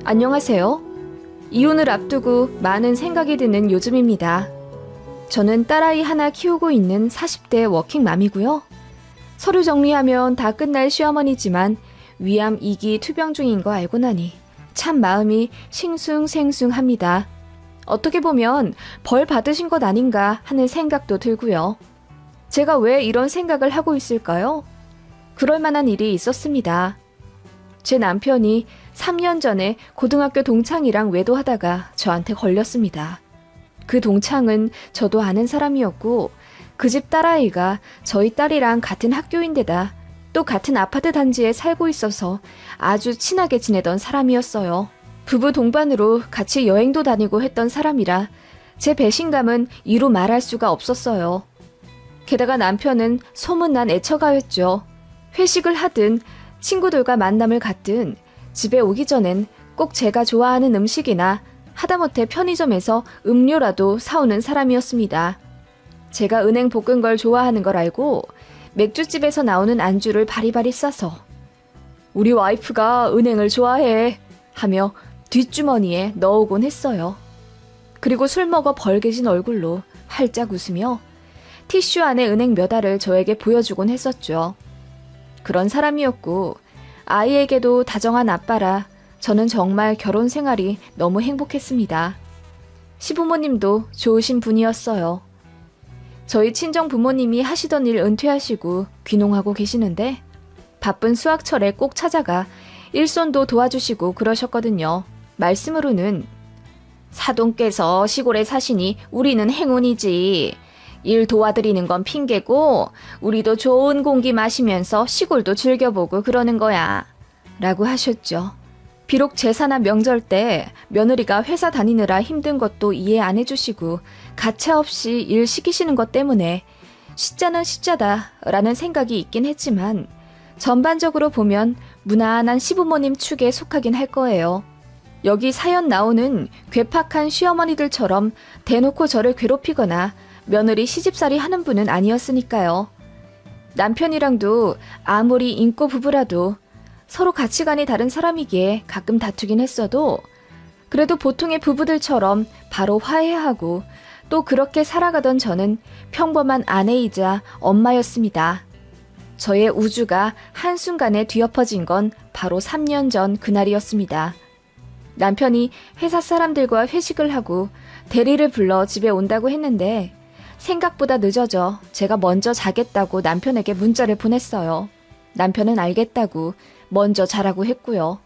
안녕하세요. 이혼을 앞두고 많은 생각이 드는 요즘입니다. 저는 딸아이 하나 키우고 있는 40대 워킹맘이고요. 서류 정리하면 다 끝날 시어머니지만 위암 2기 투병 중인 거 알고 나니 참 마음이 싱숭생숭합니다. 어떻게 보면 벌 받으신 것 아닌가 하는 생각도 들고요. 제가 왜 이런 생각을 하고 있을까요? 그럴 만한 일이 있었습니다. 제 남편이 3년 전에 고등학교 동창이랑 외도하다가 저한테 걸렸습니다. 그 동창은 저도 아는 사람이었고 그 집 딸아이가 저희 딸이랑 같은 학교인데다 또 같은 아파트 단지에 살고 있어서 아주 친하게 지내던 사람이었어요. 부부 동반으로 같이 여행도 다니고 했던 사람이라 제 배신감은 이루 말할 수가 없었어요. 게다가 남편은 소문난 애처가였죠. 회식을 하든 친구들과 만남을 갖든 집에 오기 전엔 꼭 제가 좋아하는 음식이나 하다못해 편의점에서 음료라도 사오는 사람이었습니다. 제가 은행 볶은 걸 좋아하는 걸 알고 맥주집에서 나오는 안주를 바리바리 싸서 우리 와이프가 은행을 좋아해 하며 뒷주머니에 넣어오곤 했어요. 그리고 술 먹어 벌개진 얼굴로 활짝 웃으며 티슈 안에 은행 몇 알을 저에게 보여주곤 했었죠. 그런 사람이었고 아이에게도 다정한 아빠라 저는 정말 결혼 생활이 너무 행복했습니다. 시부모님도 좋으신 분이었어요. 저희 친정 부모님이 하시던 일 은퇴하시고 귀농하고 계시는데 바쁜 수학철에 꼭 찾아가 일손도 도와주시고 그러셨거든요. 말씀으로는 사돈께서 시골에 사시니 우리는 행운이지. 일 도와드리는 건 핑계고 우리도 좋은 공기 마시면서 시골도 즐겨보고 그러는 거야. 라고 하셨죠. 비록 제사나 명절 때 며느리가 회사 다니느라 힘든 것도 이해 안 해주시고 가차없이 일 시키시는 것 때문에 숫자는 숫자다 라는 생각이 있긴 했지만 전반적으로 보면 무난한 시부모님 축에 속하긴 할 거예요. 여기 사연 나오는 괴팍한 시어머니들처럼 대놓고 저를 괴롭히거나 며느리 시집살이 하는 분은 아니었으니까요. 남편이랑도 아무리 인고 부부라도 서로 가치관이 다른 사람이기에 가끔 다투긴 했어도 그래도 보통의 부부들처럼 바로 화해하고 또 그렇게 살아가던 저는 평범한 아내이자 엄마였습니다. 저의 우주가 한순간에 뒤엎어진 건 바로 3년 전 그날이었습니다. 남편이 회사 사람들과 회식을 하고 대리를 불러 집에 온다고 했는데 생각보다 늦어져 제가 먼저 자겠다고 남편에게 문자를 보냈어요. 남편은 알겠다고 먼저 자라고 했고요.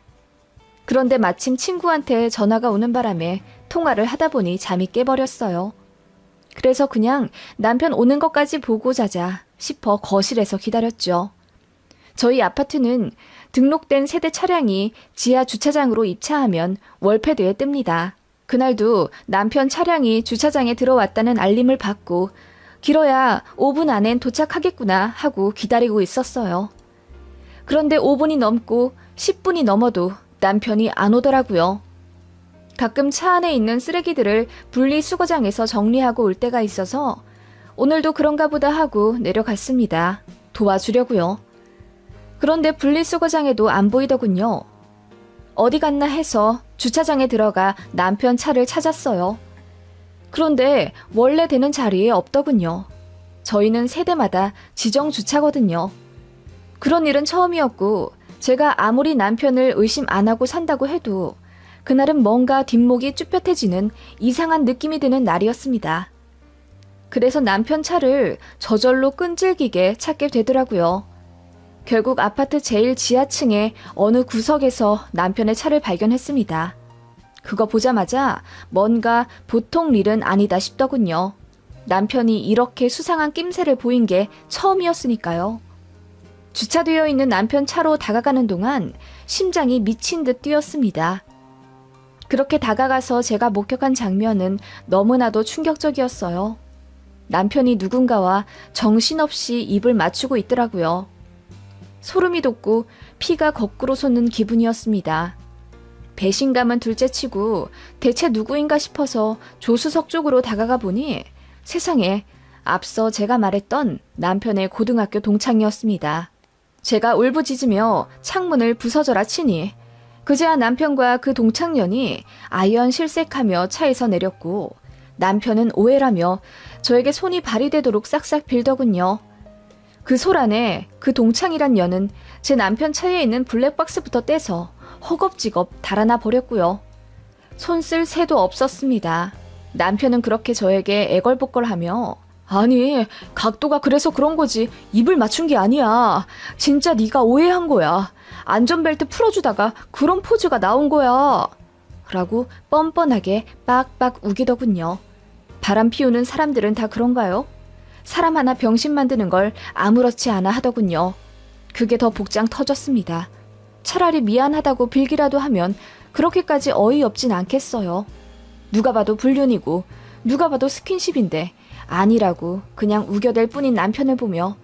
그런데 마침 친구한테 전화가 오는 바람에 통화를 하다 보니 잠이 깨버렸어요. 그래서 그냥 남편 오는 것까지 보고 자자 싶어 거실에서 기다렸죠. 저희 아파트는 등록된 세대 차량이 지하 주차장으로 입차하면 월패드에 뜹니다. 그날도 남편 차량이 주차장에 들어왔다는 알림을 받고 길어야 5분 안엔 도착하겠구나 하고 기다리고 있었어요. 그런데 5분이 넘고 10분이 넘어도 남편이 안 오더라고요. 가끔 차 안에 있는 쓰레기들을 분리수거장에서 정리하고 올 때가 있어서 오늘도 그런가 보다 하고 내려갔습니다. 도와주려고요. 그런데 분리수거장에도 안 보이더군요. 어디 갔나 해서 주차장에 들어가 남편 차를 찾았어요. 그런데 원래 되는 자리에 없더군요. 저희는 세대마다 지정 주차거든요. 그런 일은 처음이었고 제가 아무리 남편을 의심 안 하고 산다고 해도 그날은 뭔가 뒷목이 쭈뼛해지는 이상한 느낌이 드는 날이었습니다. 그래서 남편 차를 저절로 끈질기게 찾게 되더라고요. 결국 아파트 제일 지하층의 어느 구석에서 남편의 차를 발견했습니다. 그거 보자마자 뭔가 보통 일은 아니다 싶더군요. 남편이 이렇게 수상한 낌새를 보인 게 처음이었으니까요. 주차되어 있는 남편 차로 다가가는 동안 심장이 미친 듯 뛰었습니다. 그렇게 다가가서 제가 목격한 장면은 너무나도 충격적이었어요. 남편이 누군가와 정신없이 입을 맞추고 있더라고요. 소름이 돋고 피가 거꾸로 솟는 기분이었습니다. 배신감은 둘째치고 대체 누구인가 싶어서 조수석 쪽으로 다가가 보니 세상에 앞서 제가 말했던 남편의 고등학교 동창이었습니다. 제가 울부짖으며 창문을 부서져라 치니 그제야 남편과 그 동창년이 아연 실색하며 차에서 내렸고 남편은 오해라며 저에게 손이 발휘되도록 싹싹 빌더군요. 그 소란에 그 동창이란 년은 제 남편 차에 있는 블랙박스부터 떼서 허겁지겁 달아나 버렸고요. 손 쓸 새도 없었습니다. 남편은 그렇게 저에게 애걸복걸하며 아니, 각도가 그래서 그런 거지 입을 맞춘 게 아니야. 진짜 네가 오해한 거야. 안전벨트 풀어주다가 그런 포즈가 나온 거야. 라고 뻔뻔하게 빡빡 우기더군요. 바람 피우는 사람들은 다 그런가요? 사람 하나 병신 만드는 걸 아무렇지 않아 하더군요. 그게 더 복장 터졌습니다. 차라리 미안하다고 빌기라도 하면 그렇게까지 어이없진 않겠어요. 누가 봐도 불륜이고 누가 봐도 스킨십인데 아니라고 그냥 우겨댈 뿐인 남편을 보며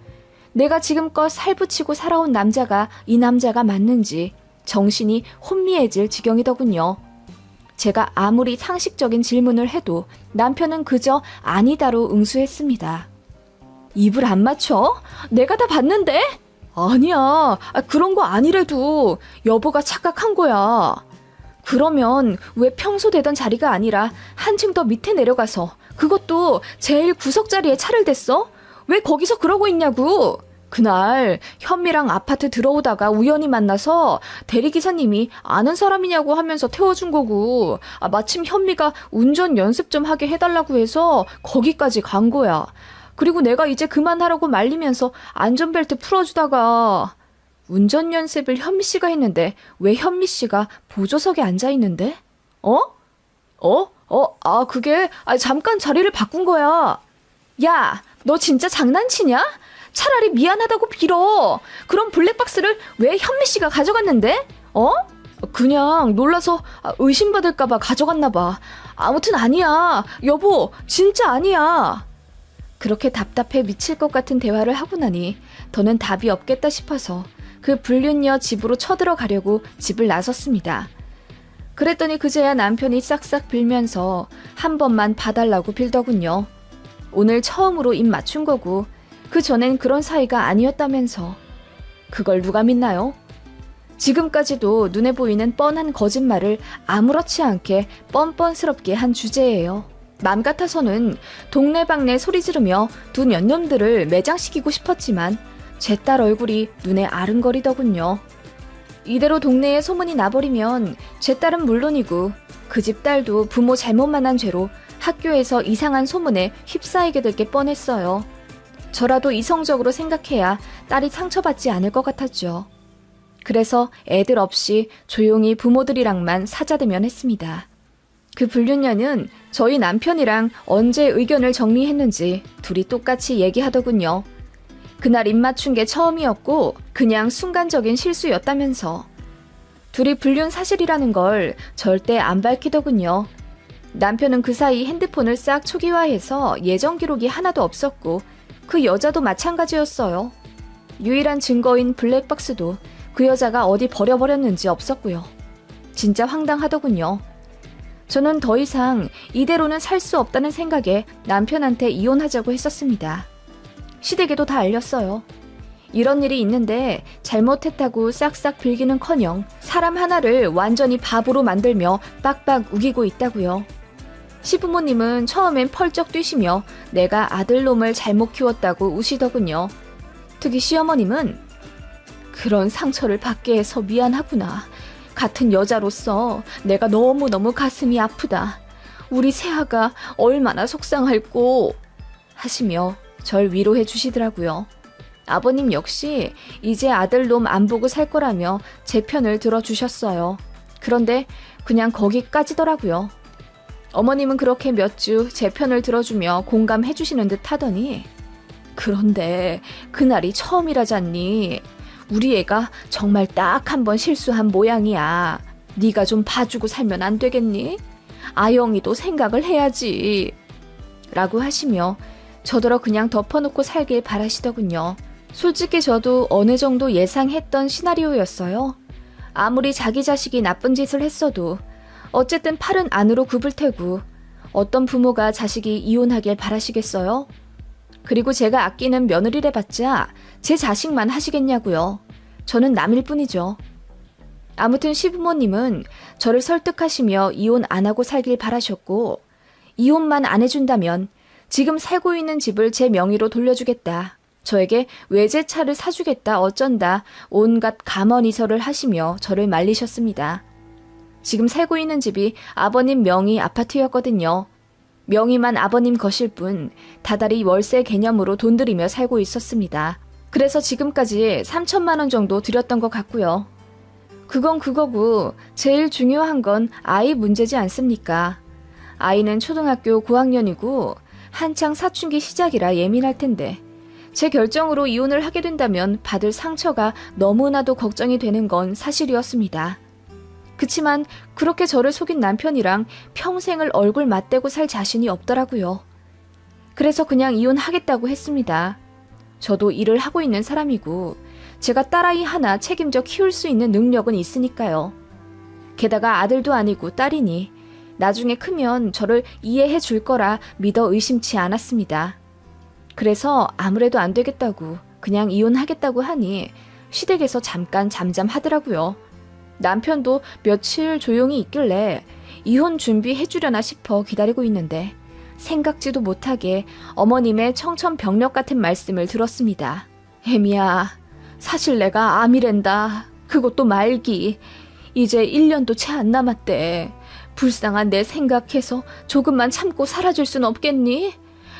내가 지금껏 살붙이고 살아온 남자가 이 남자가 맞는지 정신이 혼미해질 지경이더군요. 제가 아무리 상식적인 질문을 해도 남편은 그저 아니다로 응수했습니다. 입을 안 맞춰? 내가 다 봤는데? 아니야. 그런 거 아니래도 여보가 착각한 거야. 그러면 왜 평소 되던 자리가 아니라 한층 더 밑에 내려가서 그것도 제일 구석 자리에 차를 댔어? 왜 거기서 그러고 있냐고. 그날 현미랑 아파트 들어오다가 우연히 만나서 대리기사님이 아는 사람이냐고 하면서 태워준 거고 마침 현미가 운전 연습 좀 하게 해달라고 해서 거기까지 간 거야. 그리고 내가 이제 그만하라고 말리면서 안전벨트 풀어주다가 운전 연습을 현미 씨가 했는데 왜 현미 씨가 보조석에 앉아 있는데? 그게 잠깐 자리를 바꾼 거야. 야, 너 진짜 장난치냐? 차라리 미안하다고 빌어. 그럼 블랙박스를 왜 현미 씨가 가져갔는데? 그냥 놀라서 의심받을까봐 가져갔나 봐. 아무튼 아니야. 여보, 진짜 아니야. 그렇게 답답해 미칠 것 같은 대화를 하고 나니 더는 답이 없겠다 싶어서 그 불륜녀 집으로 쳐들어가려고 집을 나섰습니다. 그랬더니 그제야 남편이 싹싹 빌면서 한 번만 봐달라고 빌더군요. 오늘 처음으로 입 맞춘 거고 그 전엔 그런 사이가 아니었다면서. 그걸 누가 믿나요? 지금까지도 눈에 보이는 뻔한 거짓말을 아무렇지 않게 뻔뻔스럽게 한 주제예요. 맘 같아서는 동네방네 소리 지르며 두 년놈들을 매장시키고 싶었지만 제 딸 얼굴이 눈에 아른거리더군요. 이대로 동네에 소문이 나버리면 제 딸은 물론이고 그 집 딸도 부모 잘못만 한 죄로 학교에서 이상한 소문에 휩싸이게 될 게 뻔했어요. 저라도 이성적으로 생각해야 딸이 상처받지 않을 것 같았죠. 그래서 애들 없이 조용히 부모들이랑만 사자대면했습니다. 그 불륜녀는 저희 남편이랑 언제 의견을 정리했는지 둘이 똑같이 얘기하더군요. 그날 입 맞춘 게 처음이었고 그냥 순간적인 실수였다면서. 둘이 불륜 사실이라는 걸 절대 안 밝히더군요. 남편은 그 사이 핸드폰을 싹 초기화해서 예전 기록이 하나도 없었고 그 여자도 마찬가지였어요. 유일한 증거인 블랙박스도 그 여자가 어디 버려버렸는지 없었고요. 진짜 황당하더군요. 저는 더 이상 이대로는 살 수 없다는 생각에 남편한테 이혼하자고 했었습니다. 시댁에도 다 알렸어요. 이런 일이 있는데 잘못했다고 싹싹 빌기는커녕 사람 하나를 완전히 바보로 만들며 빡빡 우기고 있다고요. 시부모님은 처음엔 펄쩍 뛰시며 내가 아들놈을 잘못 키웠다고 우시더군요. 특히 시어머님은 그런 상처를 받게 해서 미안하구나. 같은 여자로서 내가 너무너무 가슴이 아프다. 우리 새아가 얼마나 속상할꼬 하시며 절 위로해 주시더라고요. 아버님 역시 이제 아들놈 안 보고 살 거라며 제 편을 들어주셨어요. 그런데 그냥 거기까지더라고요. 어머님은 그렇게 몇 주 제 편을 들어주며 공감해 주시는 듯 하더니 그런데 그날이 처음이라잖니. 우리 애가 정말 딱 한 번 실수한 모양이야. 네가 좀 봐주고 살면 안 되겠니? 아영이도 생각을 해야지. 라고 하시며 저더러 그냥 덮어놓고 살길 바라시더군요. 솔직히 저도 어느 정도 예상했던 시나리오였어요. 아무리 자기 자식이 나쁜 짓을 했어도 어쨌든 팔은 안으로 굽을 테고 어떤 부모가 자식이 이혼하길 바라시겠어요? 그리고 제가 아끼는 며느리래 봤자 제 자식만 하시겠냐고요. 저는 남일 뿐이죠. 아무튼 시부모님은 저를 설득하시며 이혼 안 하고 살길 바라셨고, 이혼만 안 해준다면 지금 살고 있는 집을 제 명의로 돌려주겠다, 저에게 외제차를 사주겠다 어쩐다 온갖 감언이설을 하시며 저를 말리셨습니다. 지금 살고 있는 집이 아버님 명의 아파트였거든요. 명의만 아버님 것일 뿐 다달이 월세 개념으로 돈 들이며 살고 있었습니다. 그래서 지금까지 3천만 원 정도 들였던 것 같고요. 그건 그거고 제일 중요한 건 아이 문제지 않습니까? 아이는 초등학교 고학년이고 한창 사춘기 시작이라 예민할 텐데 제 결정으로 이혼을 하게 된다면 받을 상처가 너무나도 걱정이 되는 건 사실이었습니다. 그치만 그렇게 저를 속인 남편이랑 평생을 얼굴 맞대고 살 자신이 없더라고요. 그래서 그냥 이혼하겠다고 했습니다. 저도 일을 하고 있는 사람이고 제가 딸아이 하나 책임져 키울 수 있는 능력은 있으니까요. 게다가 아들도 아니고 딸이니 나중에 크면 저를 이해해 줄 거라 믿어 의심치 않았습니다. 그래서 아무래도 안 되겠다고 그냥 이혼하겠다고 하니 시댁에서 잠깐 잠잠하더라고요. 남편도 며칠 조용히 있길래 이혼 준비해주려나 싶어 기다리고 있는데 생각지도 못하게 어머님의 청천벽력 같은 말씀을 들었습니다. 혜미야, 사실 내가 암이란다. 그것도 말기. 이제 1년도 채 안 남았대. 불쌍한 내 생각해서 조금만 참고 살아줄 순 없겠니?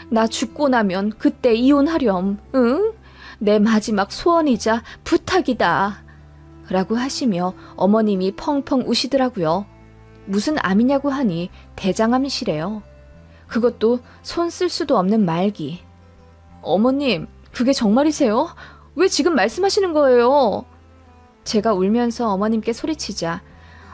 나 죽고 나면 그때 이혼하렴. 응? 내 마지막 소원이자 부탁이다. 라고 하시며 어머님이 펑펑 우시더라고요. 무슨 암이냐고 하니 대장암이시래요. 그것도 손 쓸 수도 없는 말기. 어머님, 그게 정말이세요? 왜 지금 말씀하시는 거예요? 제가 울면서 어머님께 소리치자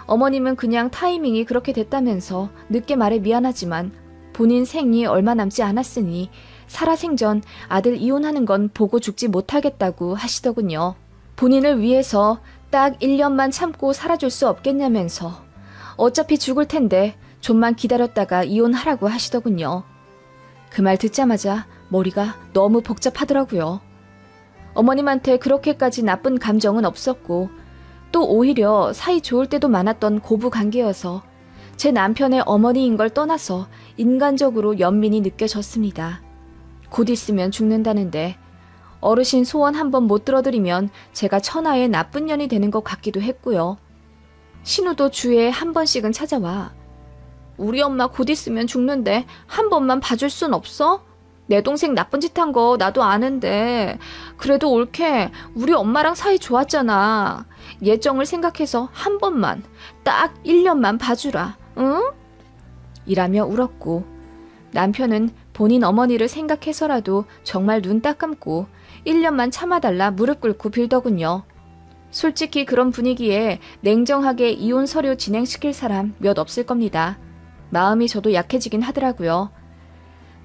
어머님은 그냥 타이밍이 그렇게 됐다면서 늦게 말해 미안하지만 본인 생이 얼마 남지 않았으니 살아생전 아들 이혼하는 건 보고 죽지 못하겠다고 하시더군요. 본인을 위해서 딱 1년만 참고 살아줄 수 없겠냐면서 어차피 죽을 텐데 좀만 기다렸다가 이혼하라고 하시더군요. 그 말 듣자마자 머리가 너무 복잡하더라고요. 어머님한테 그렇게까지 나쁜 감정은 없었고 또 오히려 사이 좋을 때도 많았던 고부 관계여서 제 남편의 어머니인 걸 떠나서 인간적으로 연민이 느껴졌습니다. 곧 있으면 죽는다는데 어르신 소원 한번 못 들어드리면 제가 천하의 나쁜 년이 되는 것 같기도 했고요. 신우도 주에 한 번씩은 찾아와. 우리 엄마 곧 있으면 죽는데 한 번만 봐줄 순 없어? 내 동생 나쁜 짓 한 거 나도 아는데 그래도 옳게 우리 엄마랑 사이 좋았잖아. 예정을 생각해서 한 번만 딱 1년만 봐주라. 응? 이라며 울었고 남편은 본인 어머니를 생각해서라도 정말 눈 딱 감고 1년만 참아달라 무릎 꿇고 빌더군요. 솔직히 그런 분위기에 냉정하게 이혼 서류 진행시킬 사람 몇 없을 겁니다. 마음이 저도 약해지긴 하더라고요.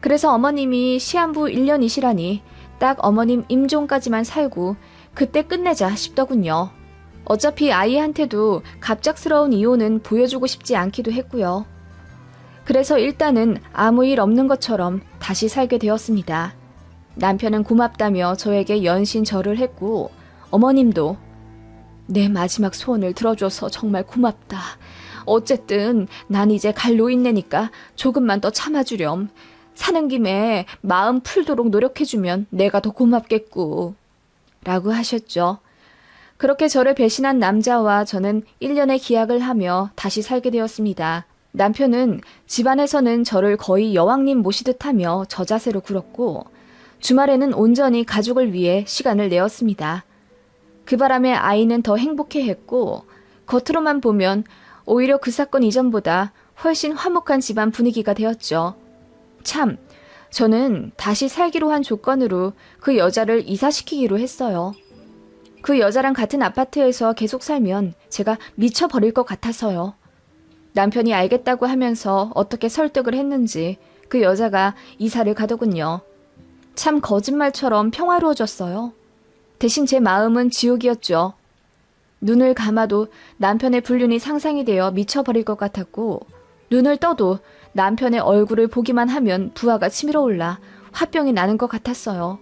그래서 어머님이 시한부 1년이시라니 딱 어머님 임종까지만 살고 그때 끝내자 싶더군요. 어차피 아이한테도 갑작스러운 이혼은 보여주고 싶지 않기도 했고요. 그래서 일단은 아무 일 없는 것처럼 다시 살게 되었습니다. 남편은 고맙다며 저에게 연신절을 했고 어머님도 내 마지막 소원을 들어줘서 정말 고맙다. 어쨌든 난 이제 갈 노인네니까 조금만 더 참아주렴. 사는 김에 마음 풀도록 노력해주면 내가 더 고맙겠고 라고 하셨죠. 그렇게 저를 배신한 남자와 저는 1년의 기약을 하며 다시 살게 되었습니다. 남편은 집안에서는 저를 거의 여왕님 모시듯 하며 저자세로 굴었고 주말에는 온전히 가족을 위해 시간을 내었습니다. 그 바람에 아이는 더 행복해했고 겉으로만 보면 오히려 그 사건 이전보다 훨씬 화목한 집안 분위기가 되었죠. 참, 저는 다시 살기로 한 조건으로 그 여자를 이사시키기로 했어요. 그 여자랑 같은 아파트에서 계속 살면 제가 미쳐버릴 것 같아서요. 남편이 알겠다고 하면서 어떻게 설득을 했는지 그 여자가 이사를 가더군요. 참 거짓말처럼 평화로워졌어요. 대신 제 마음은 지옥이었죠. 눈을 감아도 남편의 불륜이 상상이 되어 미쳐버릴 것 같았고 눈을 떠도 남편의 얼굴을 보기만 하면 부하가 치밀어 올라 화병이 나는 것 같았어요.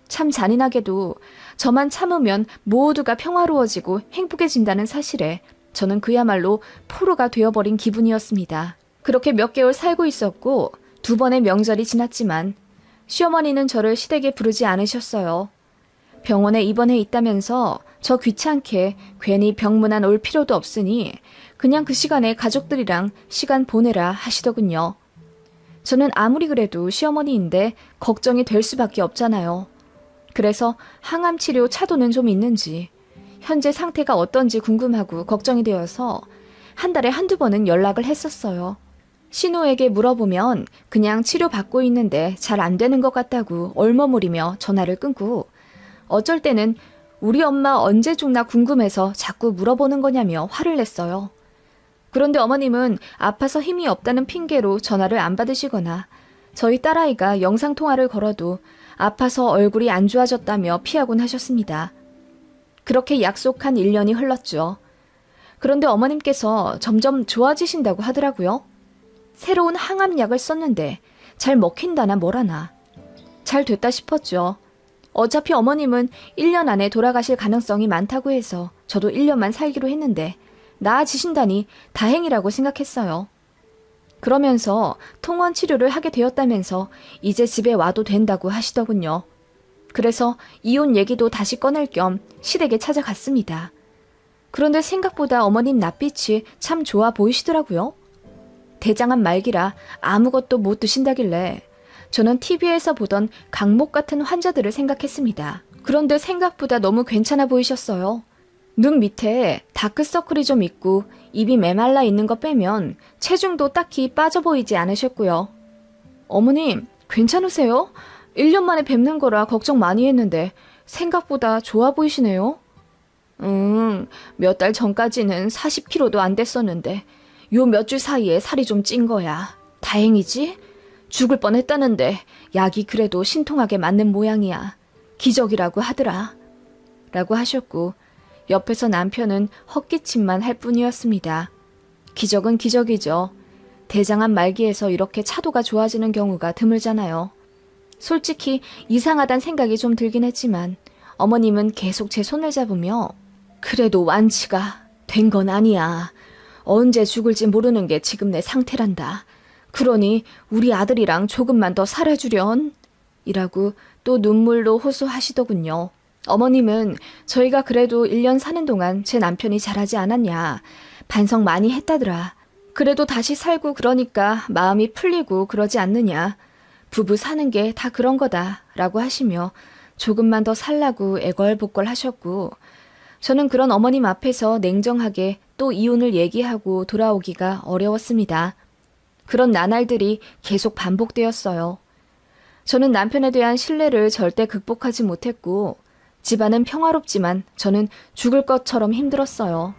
참 잔인하게도 저만 참으면 모두가 평화로워지고 행복해진다는 사실에 저는 그야말로 포로가 되어버린 기분이었습니다. 그렇게 몇 개월 살고 있었고 2번의 명절이 지났지만 시어머니는 저를 시댁에 부르지 않으셨어요. 병원에 입원해 있다면서 저 귀찮게 괜히 병문안 올 필요도 없으니 그냥 그 시간에 가족들이랑 시간 보내라 하시더군요. 저는 아무리 그래도 시어머니인데 걱정이 될 수밖에 없잖아요. 그래서 항암 치료 차도는 좀 있는지, 현재 상태가 어떤지 궁금하고 걱정이 되어서 한 달에 1~2번은 연락을 했었어요. 신우에게 물어보면 그냥 치료받고 있는데 잘 안 되는 것 같다고 얼머무리며 전화를 끊고, 어쩔 때는 우리 엄마 언제 죽나 궁금해서 자꾸 물어보는 거냐며 화를 냈어요. 그런데 어머님은 아파서 힘이 없다는 핑계로 전화를 안 받으시거나 저희 딸아이가 영상통화를 걸어도 아파서 얼굴이 안 좋아졌다며 피하곤 하셨습니다. 그렇게 약속한 1년이 흘렀죠. 그런데 어머님께서 점점 좋아지신다고 하더라고요. 새로운 항암약을 썼는데 잘 먹힌다나 뭐라나. 잘 됐다 싶었죠. 어차피 어머님은 1년 안에 돌아가실 가능성이 많다고 해서 저도 1년만 살기로 했는데 나아지신다니 다행이라고 생각했어요. 그러면서 통원 치료를 하게 되었다면서 이제 집에 와도 된다고 하시더군요. 그래서 이혼 얘기도 다시 꺼낼 겸 시댁에 찾아갔습니다. 그런데 생각보다 어머님 낯빛이 참 좋아 보이시더라고요. 대장암 말기라 아무것도 못 드신다길래 저는 TV에서 보던 강목 같은 환자들을 생각했습니다. 그런데 생각보다 너무 괜찮아 보이셨어요. 눈 밑에 다크서클이 좀 있고 입이 메말라 있는 거 빼면 체중도 딱히 빠져 보이지 않으셨고요. 어머님, 괜찮으세요? 1년 만에 뵙는 거라 걱정 많이 했는데 생각보다 좋아 보이시네요. 몇 달 전까지는 40kg도 안 됐었는데 요 몇 주 사이에 살이 좀 찐 거야. 다행이지? 죽을 뻔했다는데 약이 그래도 신통하게 맞는 모양이야. 기적이라고 하더라. 라고 하셨고 옆에서 남편은 헛기침만 할 뿐이었습니다. 기적은 기적이죠. 대장암 말기에서 이렇게 차도가 좋아지는 경우가 드물잖아요. 솔직히 이상하단 생각이 좀 들긴 했지만 어머님은 계속 제 손을 잡으며 그래도 완치가 된 건 아니야. 언제 죽을지 모르는 게 지금 내 상태란다. 그러니 우리 아들이랑 조금만 더 살아주련? 이라고 또 눈물로 호소하시더군요. 어머님은 저희가 그래도 1년 사는 동안 제 남편이 잘하지 않았냐. 반성 많이 했다더라. 그래도 다시 살고 그러니까 마음이 풀리고 그러지 않느냐. 부부 사는 게 다 그런 거다. 라고 하시며 조금만 더 살라고 애걸복걸 하셨고 저는 그런 어머님 앞에서 냉정하게 또 이혼을 얘기하고 돌아오기가 어려웠습니다. 그런 나날들이 계속 반복되었어요. 저는 남편에 대한 신뢰를 절대 극복하지 못했고 집안은 평화롭지만 저는 죽을 것처럼 힘들었어요.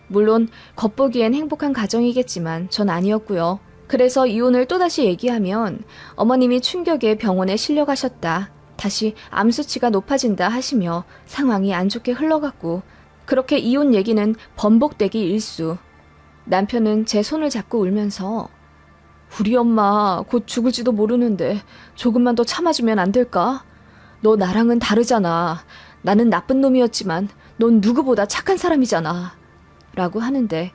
물론 겉보기엔 행복한 가정이겠지만 전 아니었고요. 그래서 이혼을 또다시 얘기하면 어머님이 충격에 병원에 실려가셨다. 다시 암 수치가 높아진다 하시며 상황이 안 좋게 흘러갔고 그렇게 이혼 얘기는 번복되기 일수. 남편은 제 손을 잡고 울면서 우리 엄마 곧 죽을지도 모르는데 조금만 더 참아주면 안 될까? 너 나랑은 다르잖아. 나는 나쁜 놈이었지만 넌 누구보다 착한 사람이잖아. 라고 하는데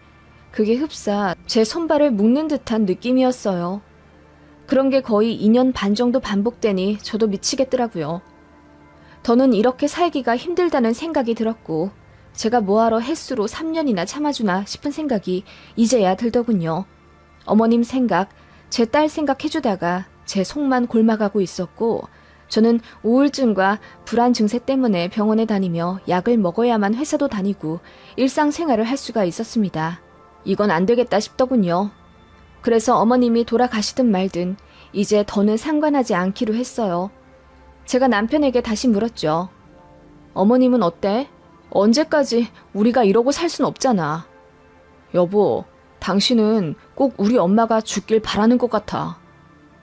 그게 흡사 제 손발을 묶는 듯한 느낌이었어요. 그런 게 거의 2년 반 정도 반복되니 저도 미치겠더라고요. 더는 이렇게 살기가 힘들다는 생각이 들었고 제가 뭐하러 횟수로 3년이나 참아주나 싶은 생각이 이제야 들더군요. 어머님 생각, 제 딸 생각해주다가 제 속만 골마가고 있었고 저는 우울증과 불안 증세 때문에 병원에 다니며 약을 먹어야만 회사도 다니고 일상생활을 할 수가 있었습니다. 이건 안 되겠다 싶더군요. 그래서 어머님이 돌아가시든 말든 이제 더는 상관하지 않기로 했어요. 제가 남편에게 다시 물었죠. 어머님은 어때? 언제까지 우리가 이러고 살 순 없잖아. 여보, 당신은 꼭 우리 엄마가 죽길 바라는 것 같아.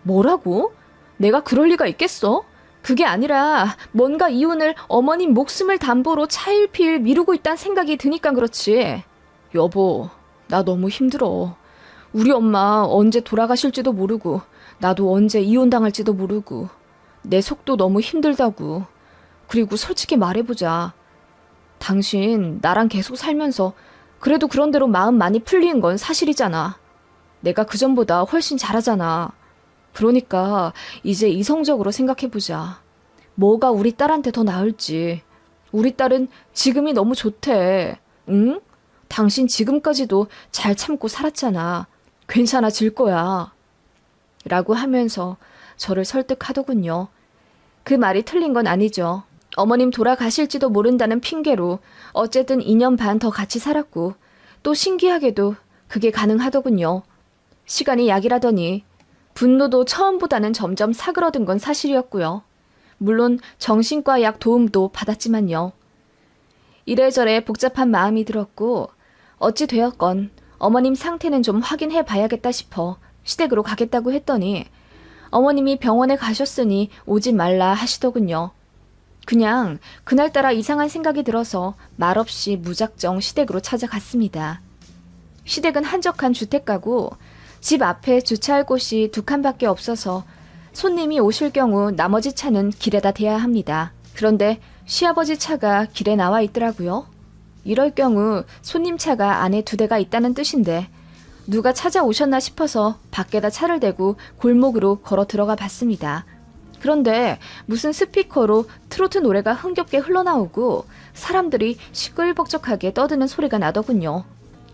뭐라고? 내가 그럴 리가 있겠어? 그게 아니라 뭔가 이혼을 어머님 목숨을 담보로 차일피일 미루고 있다는 생각이 드니까 그렇지. 여보, 나 너무 힘들어. 우리 엄마 언제 돌아가실지도 모르고 나도 언제 이혼당할지도 모르고 내 속도 너무 힘들다고. 그리고 솔직히 말해보자. 당신 나랑 계속 살면서 그래도 그런 대로 마음 많이 풀린 건 사실이잖아. 내가 그전보다 훨씬 잘하잖아. 그러니까 이제 이성적으로 생각해보자. 뭐가 우리 딸한테 더 나을지. 우리 딸은 지금이 너무 좋대. 응? 당신 지금까지도 잘 참고 살았잖아. 괜찮아질 거야. 라고 하면서 저를 설득하더군요. 그 말이 틀린 건 아니죠. 어머님 돌아가실지도 모른다는 핑계로 어쨌든 2년 반 더 같이 살았고 또 신기하게도 그게 가능하더군요. 시간이 약이라더니 분노도 처음보다는 점점 사그러든 건 사실이었고요. 물론 정신과 약 도움도 받았지만요. 이래저래 복잡한 마음이 들었고 어찌 되었건 어머님 상태는 좀 확인해 봐야겠다 싶어 시댁으로 가겠다고 했더니 어머님이 병원에 가셨으니 오지 말라 하시더군요. 그냥 그날따라 이상한 생각이 들어서 말없이 무작정 시댁으로 찾아갔습니다. 시댁은 한적한 주택가고 집 앞에 주차할 곳이 2칸밖에 없어서 손님이 오실 경우 나머지 차는 길에다 대야 합니다. 그런데 시아버지 차가 길에 나와 있더라고요. 이럴 경우 손님 차가 안에 2대가 있다는 뜻인데 누가 찾아오셨나 싶어서 밖에다 차를 대고 골목으로 걸어 들어가 봤습니다. 그런데 무슨 스피커로 트로트 노래가 흥겹게 흘러나오고 사람들이 시끌벅적하게 떠드는 소리가 나더군요.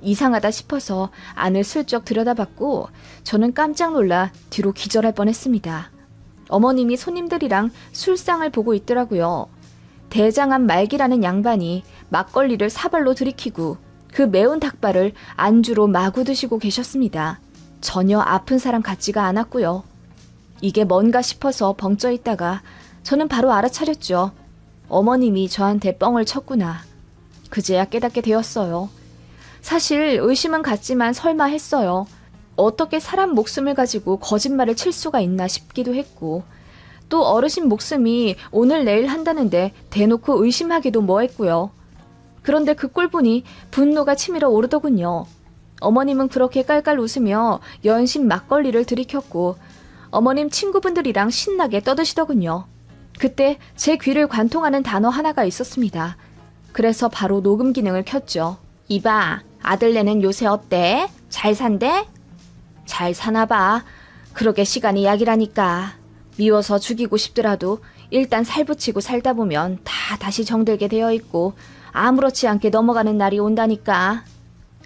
이상하다 싶어서 안을 슬쩍 들여다봤고 저는 깜짝 놀라 뒤로 기절할 뻔했습니다. 어머님이 손님들이랑 술상을 보고 있더라고요. 대장암 말기라는 양반이 막걸리를 사발로 들이키고 그 매운 닭발을 안주로 마구 드시고 계셨습니다. 전혀 아픈 사람 같지가 않았고요. 이게 뭔가 싶어서 벙쪄 있다가 저는 바로 알아차렸죠. 어머님이 저한테 뻥을 쳤구나. 그제야 깨닫게 되었어요. 사실 의심은 갔지만 설마 했어요. 어떻게 사람 목숨을 가지고 거짓말을 칠 수가 있나 싶기도 했고 또 어르신 목숨이 오늘 내일 한다는데 대놓고 의심하기도 뭐했고요. 그런데 그 꼴 보니 분노가 치밀어 오르더군요. 어머님은 그렇게 깔깔 웃으며 연신 막걸리를 들이켰고 어머님 친구분들이랑 신나게 떠드시더군요. 그때 제 귀를 관통하는 단어 하나가 있었습니다. 그래서 바로 녹음 기능을 켰죠. 이봐, 아들네는 요새 어때? 잘 산대? 잘 사나봐. 그러게 시간이 약이라니까. 미워서 죽이고 싶더라도 일단 살붙이고 살다 보면 다 다시 정들게 되어 있고 아무렇지 않게 넘어가는 날이 온다니까.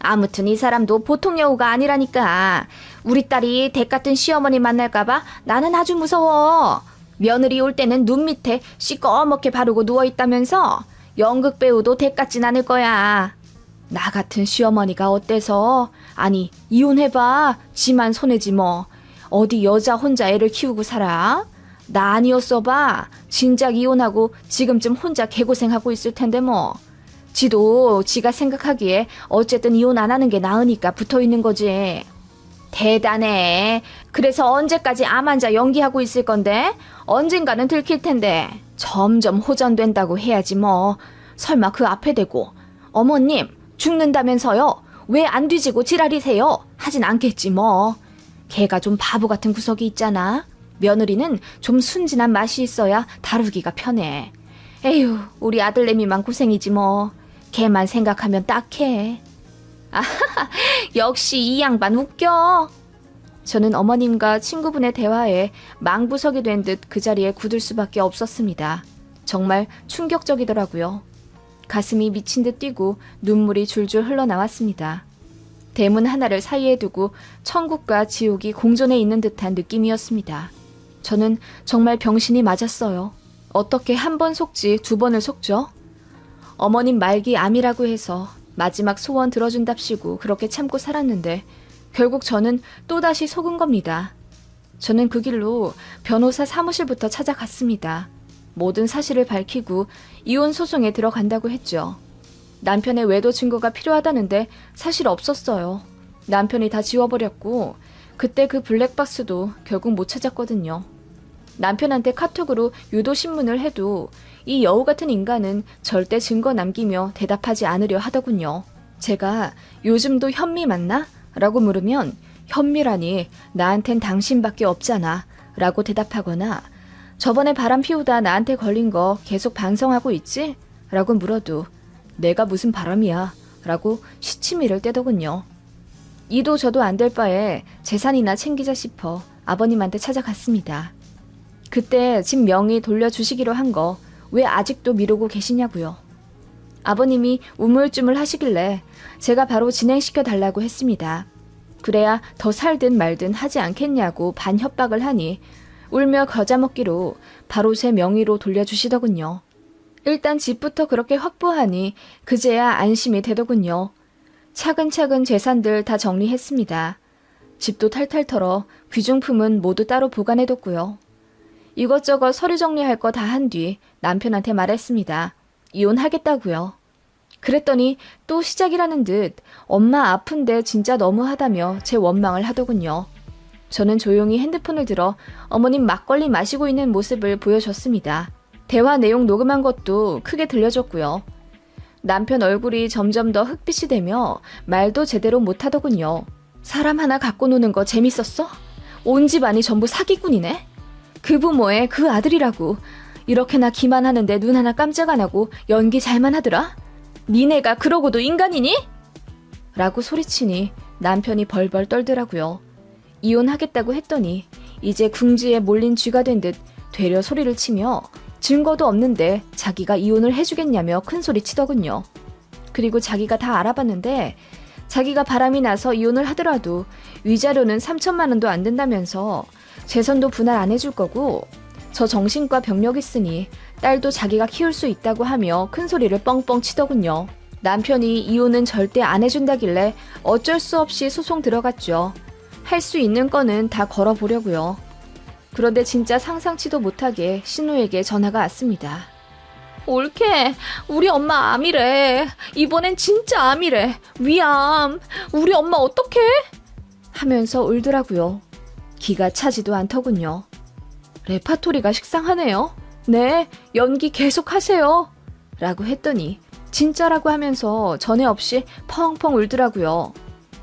아무튼 이 사람도 보통 여우가 아니라니까. 우리 딸이 댁 같은 시어머니 만날까봐 나는 아주 무서워. 며느리 올 때는 눈 밑에 시꺼멓게 바르고 누워있다면서 연극 배우도 댁 같진 않을 거야. 나 같은 시어머니가 어때서? 아니 이혼해봐. 지만 손해지 뭐. 어디 여자 혼자 애를 키우고 살아? 나 아니었어 봐. 진작 이혼하고 지금쯤 혼자 개고생하고 있을 텐데 뭐. 지도 지가 생각하기에 어쨌든 이혼 안 하는 게 나으니까 붙어있는 거지. 대단해. 그래서 언제까지 암 환자 연기하고 있을 건데? 언젠가는 들킬 텐데. 점점 호전된다고 해야지 뭐. 설마 그 앞에 대고 어머님 죽는다면서요? 왜 안 뒤지고 지랄이세요? 하진 않겠지 뭐. 걔가 좀 바보 같은 구석이 있잖아. 며느리는 좀 순진한 맛이 있어야 다루기가 편해. 에휴, 우리 아들내미만 고생이지 뭐. 걔만 생각하면 딱해. 아하하, 역시 이 양반 웃겨. 저는 어머님과 친구분의 대화에 망부석이 된 듯 그 자리에 굳을 수밖에 없었습니다. 정말 충격적이더라고요. 가슴이 미친 듯 뛰고 눈물이 줄줄 흘러나왔습니다. 대문 하나를 사이에 두고 천국과 지옥이 공존해 있는 듯한 느낌이었습니다. 저는 정말 병신이 맞았어요. 어떻게 한 번 속지 2번을 속죠? 어머님 말기 암이라고 해서 마지막 소원 들어준답시고 그렇게 참고 살았는데 결국 저는 또다시 속은 겁니다. 저는 그 길로 변호사 사무실부터 찾아갔습니다. 모든 사실을 밝히고 이혼 소송에 들어간다고 했죠. 남편의 외도 증거가 필요하다는데 사실 없었어요. 남편이 다 지워버렸고 그때 그 블랙박스도 결국 못 찾았거든요. 남편한테 카톡으로 유도 신문을 해도 이 여우 같은 인간은 절대 증거 남기며 대답하지 않으려 하더군요. 제가 요즘도 현미 맞나? 라고 물으면 현미라니 나한텐 당신밖에 없잖아 라고 대답하거나 저번에 바람 피우다 나한테 걸린 거 계속 반성하고 있지? 라고 물어도 내가 무슨 바람이야 라고 시치미를 떼더군요. 이도 저도 안 될 바에 재산이나 챙기자 싶어 아버님한테 찾아갔습니다. 그때 집 명의 돌려주시기로 한 거 왜 아직도 미루고 계시냐고요. 아버님이 우물쭈물 하시길래 제가 바로 진행시켜 달라고 했습니다. 그래야 더 살든 말든 하지 않겠냐고 반협박을 하니 울며 겨자 먹기로 바로 제 명의로 돌려주시더군요. 일단 집부터 그렇게 확보하니 그제야 안심이 되더군요. 차근차근 재산들 다 정리했습니다. 집도 탈탈 털어 귀중품은 모두 따로 보관해뒀고요. 이것저것 서류 정리할 거 다 한 뒤 남편한테 말했습니다. 이혼하겠다고요. 그랬더니 또 시작이라는 듯 엄마 아픈데 진짜 너무하다며 제 원망을 하더군요. 저는 조용히 핸드폰을 들어 어머님 막걸리 마시고 있는 모습을 보여줬습니다. 대화 내용 녹음한 것도 크게 들려줬고요. 남편 얼굴이 점점 더 흑빛이 되며 말도 제대로 못하더군요. 사람 하나 갖고 노는 거 재밌었어? 온 집안이 전부 사기꾼이네? 그 부모의 그 아들이라고. 이렇게나 기만하는데 눈 하나 깜짝 안 하고 연기 잘만 하더라? 니네가 그러고도 인간이니? 라고 소리치니 남편이 벌벌 떨더라고요. 이혼하겠다고 했더니 이제 궁지에 몰린 쥐가 된 듯 되려 소리를 치며 증거도 없는데 자기가 이혼을 해주겠냐며 큰 소리 치더군요. 그리고 자기가 다 알아봤는데 자기가 바람이 나서 이혼을 하더라도 위자료는 3천만 원도 안 된다면서 재산도 분할 안 해줄 거고 저 정신과 병력 있으니 딸도 자기가 키울 수 있다고 하며 큰 소리를 뻥뻥 치더군요. 남편이 이혼은 절대 안 해준다길래 어쩔 수 없이 소송 들어갔죠. 할 수 있는 거는 다 걸어보려고요. 그런데 진짜 상상치도 못하게 신우에게 전화가 왔습니다. 올케, 우리 엄마 암이래. 이번엔 진짜 암이래. 위암. 우리 엄마 어떡해? 하면서 울더라고요. 기가 차지도 않더군요. 레파토리가 식상하네요. 네, 연기 계속 하세요. 라고 했더니 진짜라고 하면서 전에 없이 펑펑 울더라고요.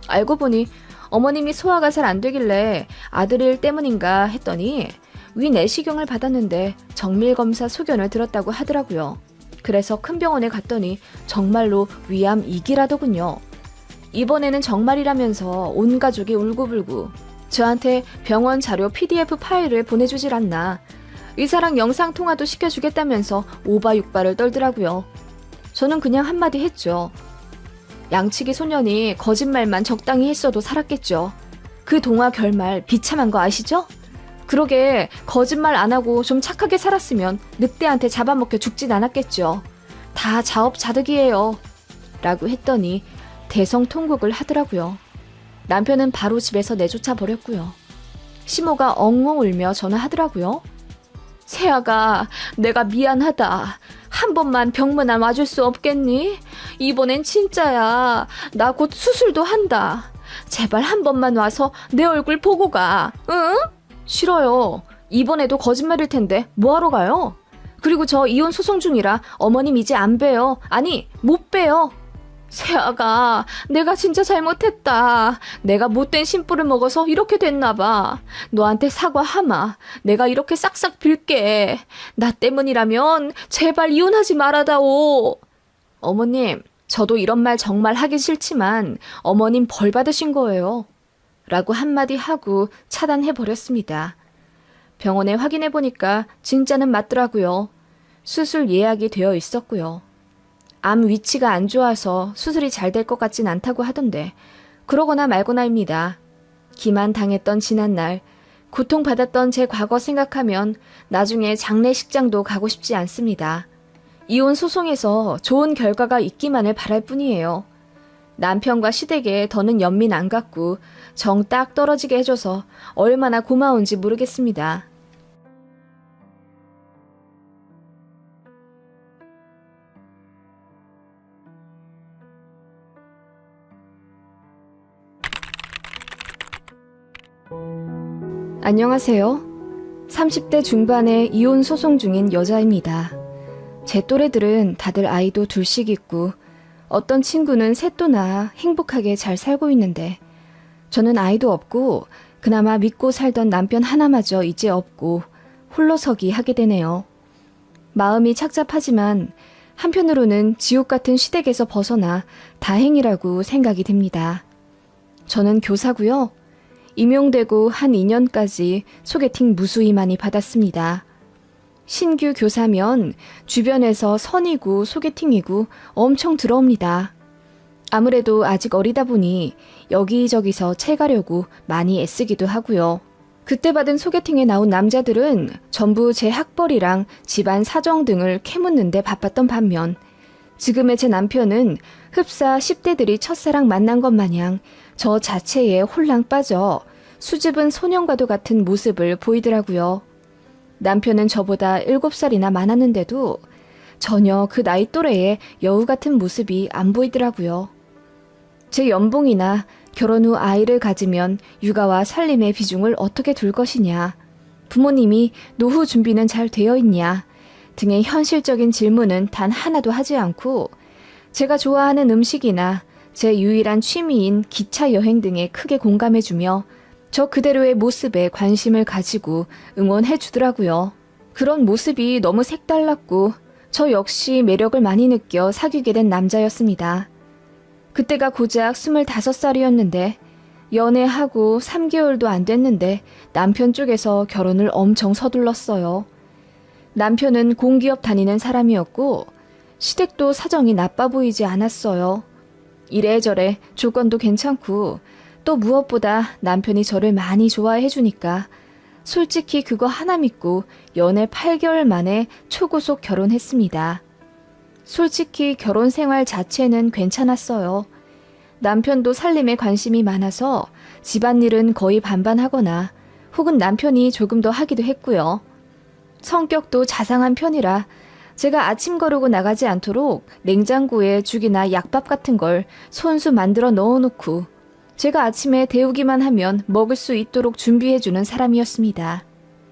알고 보니 어머님이 소화가 잘 안 되길래 아들일 때문인가 했더니 위 내시경을 받았는데 정밀검사 소견을 들었다고 하더라고요. 그래서 큰 병원에 갔더니 정말로 위암 2기라더군요. 이번에는 정말이라면서 온 가족이 울고불고 저한테 병원 자료 PDF 파일을 보내주질 않나 의사랑 영상통화도 시켜주겠다면서 오바육바를 떨더라고요. 저는 그냥 한마디 했죠. 양치기 소년이 거짓말만 적당히 했어도 살았겠죠. 그 동화 결말 비참한 거 아시죠? 그러게 거짓말 안 하고 좀 착하게 살았으면 늑대한테 잡아먹혀 죽진 않았겠죠. 다 자업자득이에요. 라고 했더니 대성통곡을 하더라고요. 남편은 바로 집에서 내쫓아 버렸고요. 시모가 엉엉 울며 전화하더라고요. 세아가 내가 미안하다. 한 번만 병문안 와줄 수 없겠니? 이번엔 진짜야. 나 곧 수술도 한다. 제발 한 번만 와서 내 얼굴 보고 가. 응? 싫어요. 이번에도 거짓말일 텐데 뭐하러 가요? 그리고 저 이혼 소송 중이라 어머님 이제 안 봬요. 아니 못 봬요. 세아가 내가 진짜 잘못했다. 내가 못된 심부를 먹어서 이렇게 됐나 봐. 너한테 사과하마. 내가 이렇게 싹싹 빌게. 나 때문이라면 제발 이혼하지 말아다오. 어머님, 저도 이런 말 정말 하기 싫지만 어머님 벌 받으신 거예요. 라고 한마디 하고 차단해버렸습니다. 병원에 확인해보니까 진짜는 맞더라고요. 수술 예약이 되어 있었고요. 암 위치가 안 좋아서 수술이 잘 될 것 같진 않다고 하던데 그러거나 말거나입니다. 기만 당했던 지난날 고통받았던 제 과거 생각하면 나중에 장례식장도 가고 싶지 않습니다. 이혼 소송에서 좋은 결과가 있기만을 바랄 뿐이에요. 남편과 시댁에 더는 연민 안 갖고 정 딱 떨어지게 해줘서 얼마나 고마운지 모르겠습니다. 안녕하세요. 30대 중반의 이혼 소송 중인 여자입니다. 제 또래들은 다들 아이도 둘씩 있고 어떤 친구는 셋도 낳아 행복하게 잘 살고 있는데 저는 아이도 없고 그나마 믿고 살던 남편 하나마저 이제 없고 홀로서기 하게 되네요. 마음이 착잡하지만 한편으로는 지옥 같은 시댁에서 벗어나 다행이라고 생각이 듭니다. 저는 교사고요. 임용되고 한 2년까지 소개팅 무수히 많이 받았습니다. 신규 교사면 주변에서 선이고 소개팅이고 엄청 들어옵니다. 아무래도 아직 어리다 보니 여기저기서 채가려고 많이 애쓰기도 하고요. 그때 받은 소개팅에 나온 남자들은 전부 제 학벌이랑 집안 사정 등을 캐묻는데 바빴던 반면 지금의 제 남편은 흡사 10대들이 첫사랑 만난 것 마냥 저 자체에 홀랑 빠져 수줍은 소년과도 같은 모습을 보이더라고요. 남편은 저보다 7살이나 많았는데도 전혀 그 나이 또래의 여우 같은 모습이 안 보이더라고요. 제 연봉이나 결혼 후 아이를 가지면 육아와 살림의 비중을 어떻게 둘 것이냐, 부모님이 노후 준비는 잘 되어 있냐 등의 현실적인 질문은 단 하나도 하지 않고 제가 좋아하는 음식이나 제 유일한 취미인 기차 여행 등에 크게 공감해주며 저 그대로의 모습에 관심을 가지고 응원해 주더라고요. 그런 모습이 너무 색달랐고 저 역시 매력을 많이 느껴 사귀게 된 남자였습니다. 그때가 고작 25살이었는데 연애하고 3개월도 안 됐는데 남편 쪽에서 결혼을 엄청 서둘렀어요. 남편은 공기업 다니는 사람이었고 시댁도 사정이 나빠 보이지 않았어요. 이래저래 조건도 괜찮고 또 무엇보다 남편이 저를 많이 좋아해 주니까 솔직히 그거 하나 믿고 연애 8개월 만에 초고속 결혼했습니다. 솔직히 결혼 생활 자체는 괜찮았어요. 남편도 살림에 관심이 많아서 집안일은 거의 반반하거나 혹은 남편이 조금 더 하기도 했고요. 성격도 자상한 편이라 제가 아침 거르고 나가지 않도록 냉장고에 죽이나 약밥 같은 걸 손수 만들어 넣어놓고 제가 아침에 데우기만 하면 먹을 수 있도록 준비해주는 사람이었습니다.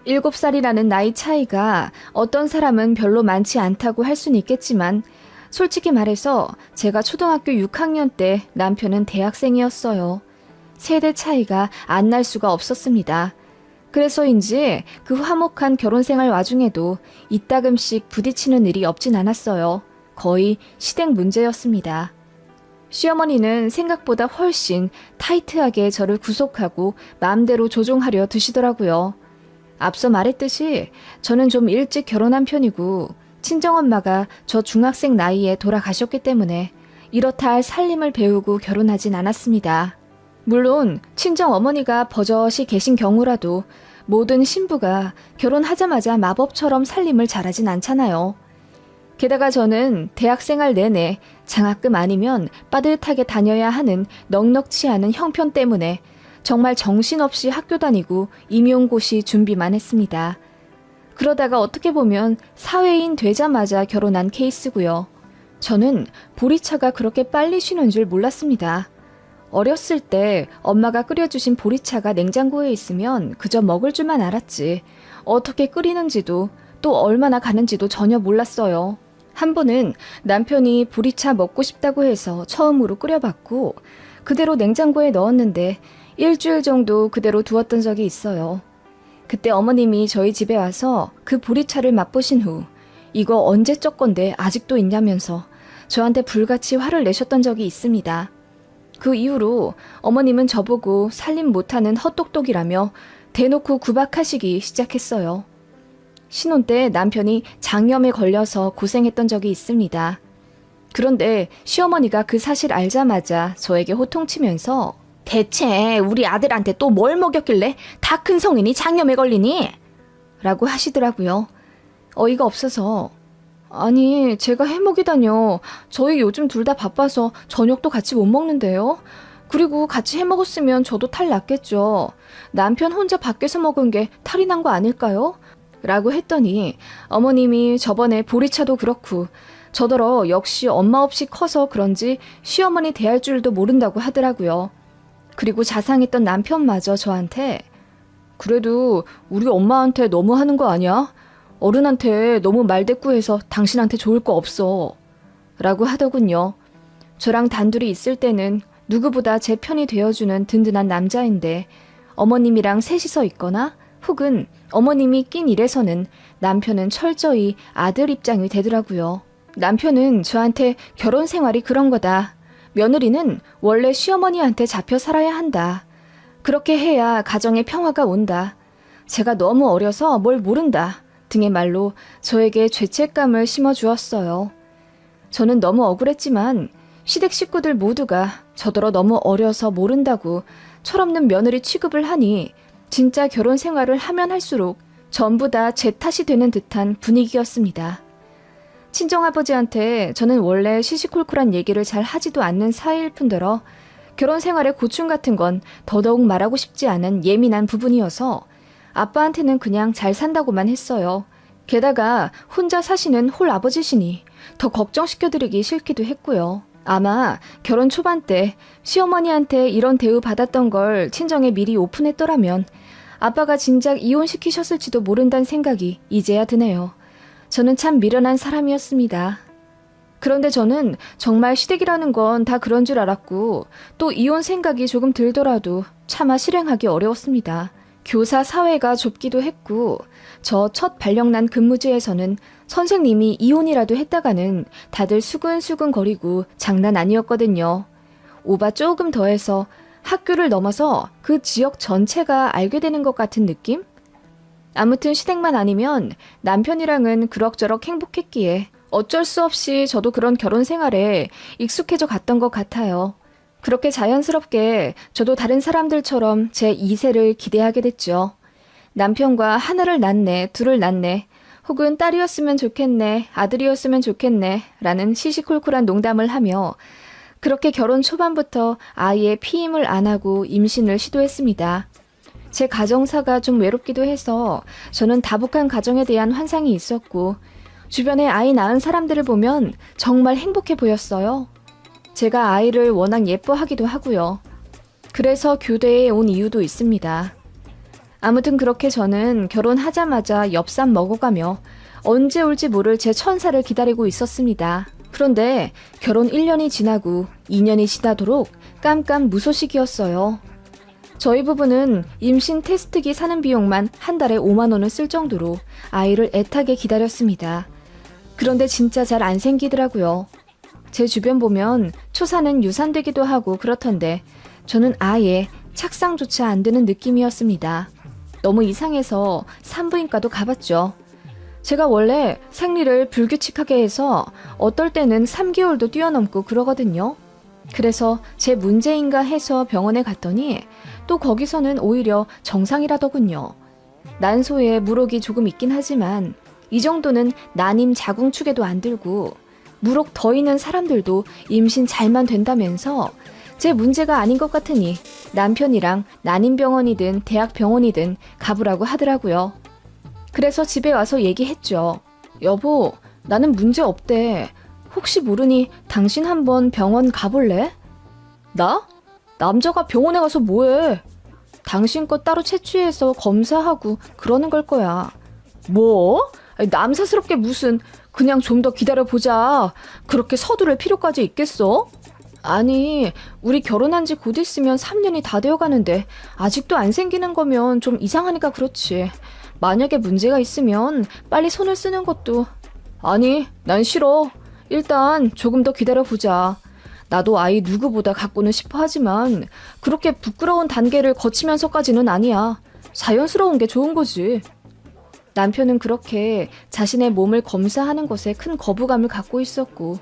7살이라는 나이 차이가 어떤 사람은 별로 많지 않다고 할 수는 있겠지만 솔직히 말해서 제가 초등학교 6학년 때 남편은 대학생이었어요. 세대 차이가 안 날 수가 없었습니다. 그래서인지 그 화목한 결혼 생활 와중에도 이따금씩 부딪히는 일이 없진 않았어요. 거의 시댁 문제였습니다. 시어머니는 생각보다 훨씬 타이트하게 저를 구속하고 마음대로 조종하려 드시더라고요. 앞서 말했듯이 저는 좀 일찍 결혼한 편이고 친정엄마가 저 중학생 나이에 돌아가셨기 때문에 이렇다 할 살림을 배우고 결혼하진 않았습니다. 물론 친정어머니가 버젓이 계신 경우라도 모든 신부가 결혼하자마자 마법처럼 살림을 잘하진 않잖아요. 게다가 저는 대학생활 내내 장학금 아니면 빠듯하게 다녀야 하는 넉넉치 않은 형편 때문에 정말 정신없이 학교 다니고 임용고시 준비만 했습니다. 그러다가 어떻게 보면 사회인 되자마자 결혼한 케이스고요. 저는 보리차가 그렇게 빨리 쉬는 줄 몰랐습니다. 어렸을 때 엄마가 끓여주신 보리차가 냉장고에 있으면 그저 먹을 줄만 알았지 어떻게 끓이는지도 또 얼마나 가는지도 전혀 몰랐어요. 한 번은 남편이 보리차 먹고 싶다고 해서 처음으로 끓여봤고 그대로 냉장고에 넣었는데 일주일 정도 그대로 두었던 적이 있어요. 그때 어머님이 저희 집에 와서 그 보리차를 맛보신 후 이거 언제적 건데 아직도 있냐면서 저한테 불같이 화를 내셨던 적이 있습니다. 그 이후로 어머님은 저보고 살림 못하는 헛똑똑이라며 대놓고 구박하시기 시작했어요. 신혼 때 남편이 장염에 걸려서 고생했던 적이 있습니다. 그런데 시어머니가 그 사실 알자마자 저에게 호통치면서 대체 우리 아들한테 또 뭘 먹였길래 다 큰 성인이 장염에 걸리니? 라고 하시더라고요. 어이가 없어서 아니 제가 해먹이다뇨. 저희 요즘 둘 다 바빠서 저녁도 같이 못 먹는데요. 그리고 같이 해먹었으면 저도 탈 났겠죠. 남편 혼자 밖에서 먹은 게 탈이 난 거 아닐까요? 라고 했더니 어머님이 저번에 보리차도 그렇고 저더러 역시 엄마 없이 커서 그런지 시어머니 대할 줄도 모른다고 하더라고요. 그리고 자상했던 남편마저 저한테 그래도 우리 엄마한테 너무 하는 거 아니야? 어른한테 너무 말대꾸해서 당신한테 좋을 거 없어. 라고 하더군요. 저랑 단둘이 있을 때는 누구보다 제 편이 되어주는 든든한 남자인데 어머님이랑 셋이서 있거나 혹은 어머님이 낀 일에서는 남편은 철저히 아들 입장이 되더라고요. 남편은 저한테 결혼 생활이 그런 거다. 며느리는 원래 시어머니한테 잡혀 살아야 한다. 그렇게 해야 가정에 평화가 온다. 제가 너무 어려서 뭘 모른다. 등의 말로 저에게 죄책감을 심어주었어요. 저는 너무 억울했지만 시댁 식구들 모두가 저더러 너무 어려서 모른다고 철없는 며느리 취급을 하니 진짜 결혼 생활을 하면 할수록 전부 다 제 탓이 되는 듯한 분위기였습니다. 친정아버지한테 저는 원래 시시콜콜한 얘기를 잘 하지도 않는 사이일 뿐더러 결혼 생활의 고충 같은 건 더더욱 말하고 싶지 않은 예민한 부분이어서 아빠한테는 그냥 잘 산다고만 했어요. 게다가 혼자 사시는 홀 아버지시니 더 걱정시켜드리기 싫기도 했고요. 아마 결혼 초반 때 시어머니한테 이런 대우 받았던 걸 친정에 미리 오픈했더라면 아빠가 진작 이혼시키셨을지도 모른다는 생각이 이제야 드네요. 저는 참 미련한 사람이었습니다. 그런데 저는 정말 시댁이라는 건 다 그런 줄 알았고 또 이혼 생각이 조금 들더라도 차마 실행하기 어려웠습니다. 교사 사회가 좁기도 했고 저 첫 발령난 근무지에서는 선생님이 이혼이라도 했다가는 다들 수근수근 거리고 장난 아니었거든요. 오바 조금 더해서 학교를 넘어서 그 지역 전체가 알게 되는 것 같은 느낌? 아무튼 시댁만 아니면 남편이랑은 그럭저럭 행복했기에 어쩔 수 없이 저도 그런 결혼 생활에 익숙해져 갔던 것 같아요. 그렇게 자연스럽게 저도 다른 사람들처럼 제 2세를 기대하게 됐죠. 남편과 하나를 낳네, 둘을 낳네, 혹은 딸이었으면 좋겠네, 아들이었으면 좋겠네 라는 시시콜콜한 농담을 하며 그렇게 결혼 초반부터 아이의 피임을 안 하고 임신을 시도했습니다. 제 가정사가 좀 외롭기도 해서 저는 다복한 가정에 대한 환상이 있었고 주변에 아이 낳은 사람들을 보면 정말 행복해 보였어요. 제가 아이를 워낙 예뻐하기도 하고요. 그래서 교대에 온 이유도 있습니다. 아무튼 그렇게 저는 결혼하자마자 엽산 먹어가며 언제 올지 모를 제 천사를 기다리고 있었습니다. 그런데 결혼 1년이 지나고 2년이 지나도록 깜깜무소식이었어요. 저희 부부는 임신 테스트기 사는 비용만 한 달에 5만 원을 쓸 정도로 아이를 애타게 기다렸습니다. 그런데 진짜 잘 안 생기더라고요. 제 주변 보면 초사는 유산되기도 하고 그렇던데 저는 아예 착상조차 안 되는 느낌이었습니다. 너무 이상해서 산부인과도 가봤죠. 제가 원래 생리를 불규칙하게 해서 어떨 때는 3개월도 뛰어넘고 그러거든요. 그래서 제 문제인가 해서 병원에 갔더니 또 거기서는 오히려 정상이라더군요. 난소에 물혹이 조금 있긴 하지만 이 정도는 난임 자궁축에도 안 들고 물혹 더 있는 사람들도 임신 잘만 된다면서 제 문제가 아닌 것 같으니 남편이랑 난임병원이든 대학병원이든 가보라고 하더라고요. 그래서 집에 와서 얘기했죠. 여보, 나는 문제 없대. 혹시 모르니 당신 한번 병원 가볼래? 나? 남자가 병원에 가서 뭐해? 당신 거 따로 채취해서 검사하고 그러는 걸 거야. 뭐? 남사스럽게 무슨, 그냥 좀 더 기다려보자. 그렇게 서두를 필요까지 있겠어? 아니, 우리 결혼한 지 곧 있으면 3년이 다 되어가는데 아직도 안 생기는 거면 좀 이상하니까 그렇지. 만약에 문제가 있으면 빨리 손을 쓰는 것도. 아니, 난 싫어. 일단 조금 더 기다려보자. 나도 아이 누구보다 갖고는 싶어 하지만 그렇게 부끄러운 단계를 거치면서까지는 아니야. 자연스러운 게 좋은 거지. 남편은 그렇게 자신의 몸을 검사하는 것에 큰 거부감을 갖고 있었고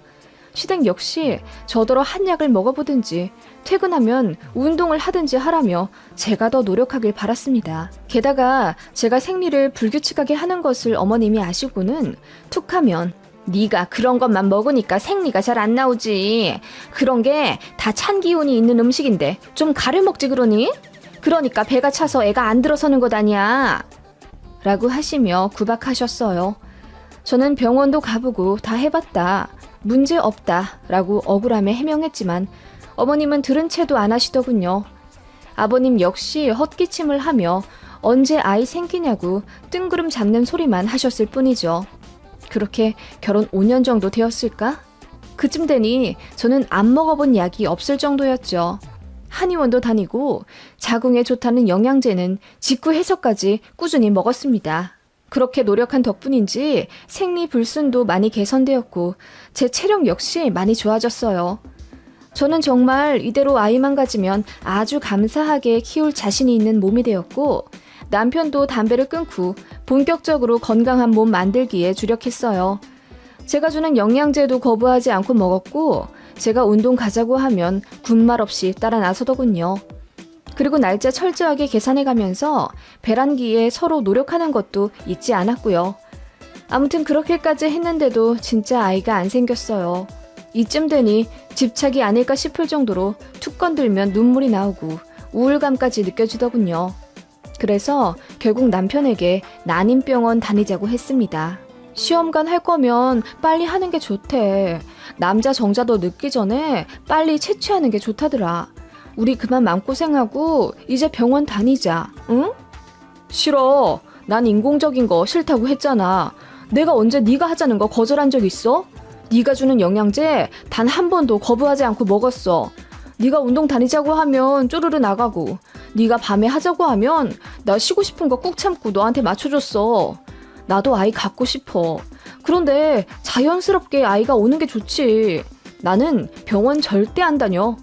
시댁 역시 저더러 한약을 먹어보든지 퇴근하면 운동을 하든지 하라며 제가 더 노력하길 바랐습니다. 게다가 제가 생리를 불규칙하게 하는 것을 어머님이 아시고는 툭하면 네가 그런 것만 먹으니까 생리가 잘 안 나오지. 그런 게 다 찬 기운이 있는 음식인데 좀 가려 먹지 그러니? 그러니까 배가 차서 애가 안 들어서는 것 아니야. 라고 하시며 구박하셨어요. 저는 병원도 가보고 다 해봤다. 문제 없다. 라고 억울함에 해명했지만 어머님은 들은 채도 안 하시더군요. 아버님 역시 헛기침을 하며 언제 아이 생기냐고 뜬구름 잡는 소리만 하셨을 뿐이죠. 그렇게 결혼 5년 정도 되었을까? 그쯤 되니 저는 안 먹어본 약이 없을 정도였죠. 한의원도 다니고 자궁에 좋다는 영양제는 직후 해서까지 꾸준히 먹었습니다. 그렇게 노력한 덕분인지 생리불순도 많이 개선되었고 제 체력 역시 많이 좋아졌어요. 저는 정말 이대로 아이만 가지면 아주 감사하게 키울 자신이 있는 몸이 되었고 남편도 담배를 끊고 본격적으로 건강한 몸 만들기에 주력했어요. 제가 주는 영양제도 거부하지 않고 먹었고 제가 운동 가자고 하면 군말 없이 따라 나서더군요. 그리고 날짜 철저하게 계산해가면서 배란기에 서로 노력하는 것도 잊지 않았고요. 아무튼 그렇게까지 했는데도 진짜 아이가 안 생겼어요. 이쯤 되니 집착이 아닐까 싶을 정도로 툭 건들면 눈물이 나오고 우울감까지 느껴지더군요. 그래서 결국 남편에게 난임병원 다니자고 했습니다. 시험관 할 거면 빨리 하는 게 좋대. 남자 정자도 늦기 전에 빨리 채취하는 게 좋다더라. 우리 그만 마음고생하고 이제 병원 다니자, 응? 싫어. 난 인공적인 거 싫다고 했잖아. 내가 언제 네가 하자는 거 거절한 적 있어? 네가 주는 영양제 단 한 번도 거부하지 않고 먹었어. 네가 운동 다니자고 하면 쪼르르 나가고 네가 밤에 하자고 하면 나 쉬고 싶은 거 꾹 참고 너한테 맞춰줬어. 나도 아이 갖고 싶어. 그런데 자연스럽게 아이가 오는 게 좋지. 나는 병원 절대 안 다녀.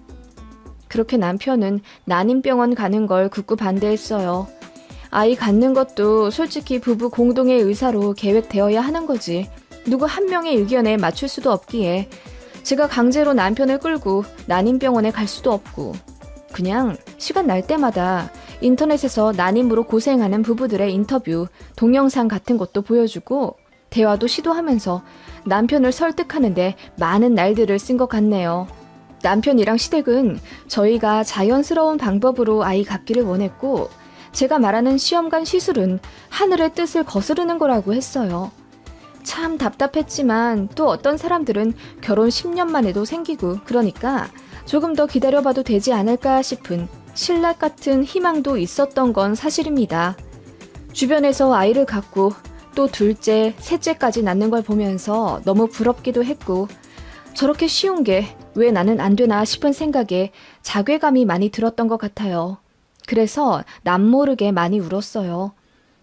그렇게 남편은 난임병원 가는 걸 극구 반대했어요. 아이 갖는 것도 솔직히 부부 공동의 의사로 계획되어야 하는 거지. 누구 한 명의 의견에 맞출 수도 없기에 제가 강제로 남편을 끌고 난임병원에 갈 수도 없고 그냥 시간 날 때마다 인터넷에서 난임으로 고생하는 부부들의 인터뷰, 동영상 같은 것도 보여주고 대화도 시도하면서 남편을 설득하는데 많은 날들을 쓴 것 같네요. 남편이랑 시댁은 저희가 자연스러운 방법으로 아이 갖기를 원했고 제가 말하는 시험관 시술은 하늘의 뜻을 거스르는 거라고 했어요. 참 답답했지만 또 어떤 사람들은 결혼 10년 만에도 생기고 그러니까 조금 더 기다려봐도 되지 않을까 싶은 신락 같은 희망도 있었던 건 사실입니다. 주변에서 아이를 갖고 또 둘째, 셋째까지 낳는 걸 보면서 너무 부럽기도 했고 저렇게 쉬운 게 왜 나는 안 되나 싶은 생각에 자괴감이 많이 들었던 것 같아요. 그래서 남모르게 많이 울었어요.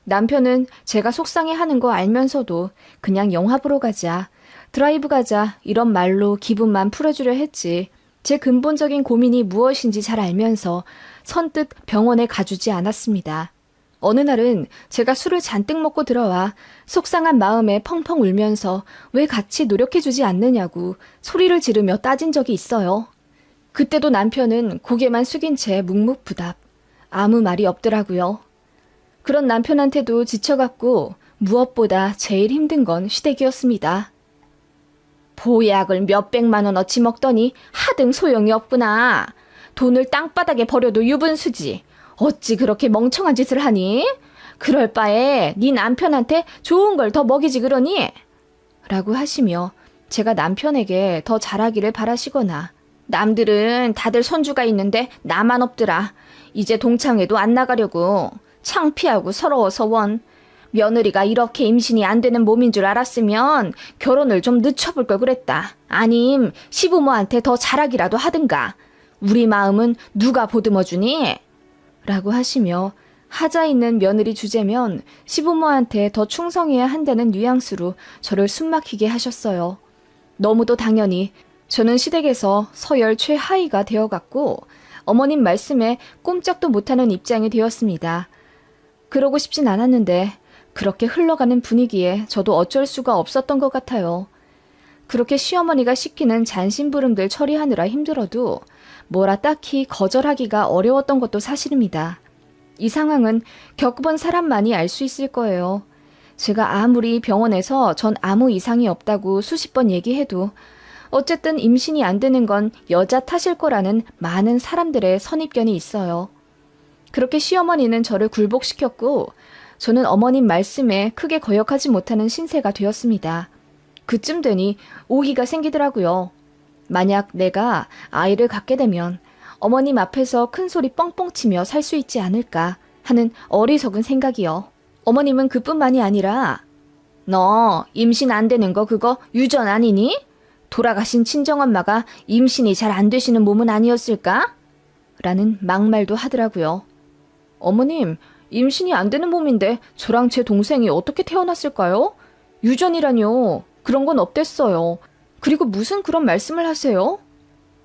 남편은 제가 속상해하는 거 알면서도 그냥 영화 보러 가자, 드라이브 가자 이런 말로 기분만 풀어주려 했지 제 근본적인 고민이 무엇인지 잘 알면서 선뜻 병원에 가주지 않았습니다. 어느 날은 제가 술을 잔뜩 먹고 들어와 속상한 마음에 펑펑 울면서 왜 같이 노력해주지 않느냐고 소리를 지르며 따진 적이 있어요. 그때도 남편은 고개만 숙인 채 묵묵부답. 아무 말이 없더라고요. 그런 남편한테도 지쳐갔고 무엇보다 제일 힘든 건 시댁이었습니다. 보약을 몇백만 원어치 먹더니 하등 소용이 없구나. 돈을 땅바닥에 버려도 유분수지. 어찌 그렇게 멍청한 짓을 하니? 그럴 바에 네 남편한테 좋은 걸 더 먹이지 그러니? 라고 하시며 제가 남편에게 더 잘하기를 바라시거나 남들은 다들 손주가 있는데 나만 없더라. 이제 동창회도 안 나가려고. 창피하고 서러워서 원. 며느리가 이렇게 임신이 안 되는 몸인 줄 알았으면 결혼을 좀 늦춰볼 걸 그랬다. 아님 시부모한테 더 잘하기라도 하든가. 우리 마음은 누가 보듬어주니? 라고 하시며 하자 있는 며느리 주제면 시부모한테 더 충성해야 한다는 뉘앙스로 저를 숨막히게 하셨어요. 너무도 당연히 저는 시댁에서 서열 최하위가 되어갔고 어머님 말씀에 꼼짝도 못하는 입장이 되었습니다. 그러고 싶진 않았는데 그렇게 흘러가는 분위기에 저도 어쩔 수가 없었던 것 같아요. 그렇게 시어머니가 시키는 잔심부름들 처리하느라 힘들어도 뭐라 딱히 거절하기가 어려웠던 것도 사실입니다. 이 상황은 겪어본 사람만이 알 수 있을 거예요. 제가 아무리 병원에서 전 아무 이상이 없다고 수십 번 얘기해도 어쨌든 임신이 안 되는 건 여자 탓일 거라는 많은 사람들의 선입견이 있어요. 그렇게 시어머니는 저를 굴복시켰고 저는 어머님 말씀에 크게 거역하지 못하는 신세가 되었습니다. 그쯤 되니 오기가 생기더라고요. 만약 내가 아이를 갖게 되면 어머님 앞에서 큰 소리 뻥뻥 치며 살 수 있지 않을까 하는 어리석은 생각이요. 어머님은 그뿐만이 아니라 너 임신 안 되는 거 그거 유전 아니니? 돌아가신 친정엄마가 임신이 잘 안 되시는 몸은 아니었을까? 라는 막말도 하더라고요. 어머님, 임신이 안 되는 몸인데 저랑 제 동생이 어떻게 태어났을까요? 유전이라뇨. 그런 건 없댔어요. 그리고 무슨 그런 말씀을 하세요?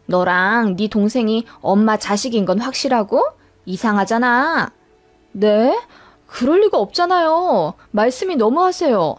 너랑 네 동생이 엄마 자식인 건 확실하고? 이상하잖아. 네? 그럴 리가 없잖아요. 말씀이 너무하세요.